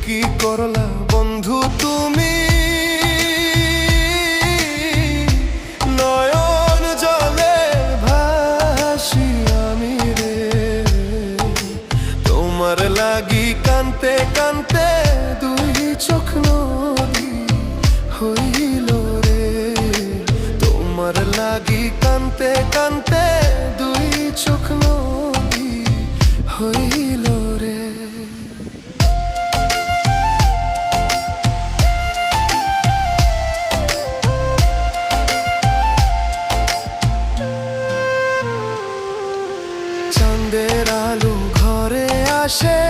কি করলা বন্ধু তুমি, নয়ন জলে ভাসি আমি রে। তোমার লাগি কানতে কানতে দুই চোখ নদী হইল রে। তোমার লাগি কানতে কানতে দুই চোখ নদী হইল রে। চাঁদের আলো ঘরে আসে,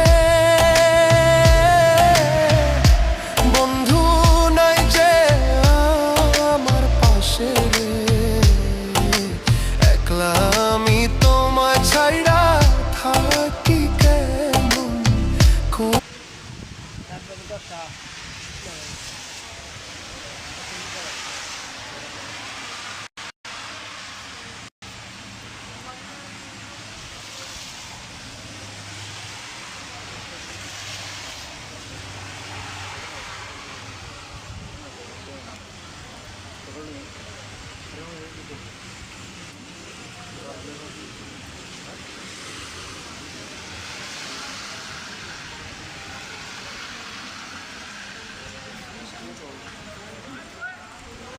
বন্ধু নাই যে আমার পাশে রে। একলা আমি তোমায় ছাইড়া থাকি কেমন।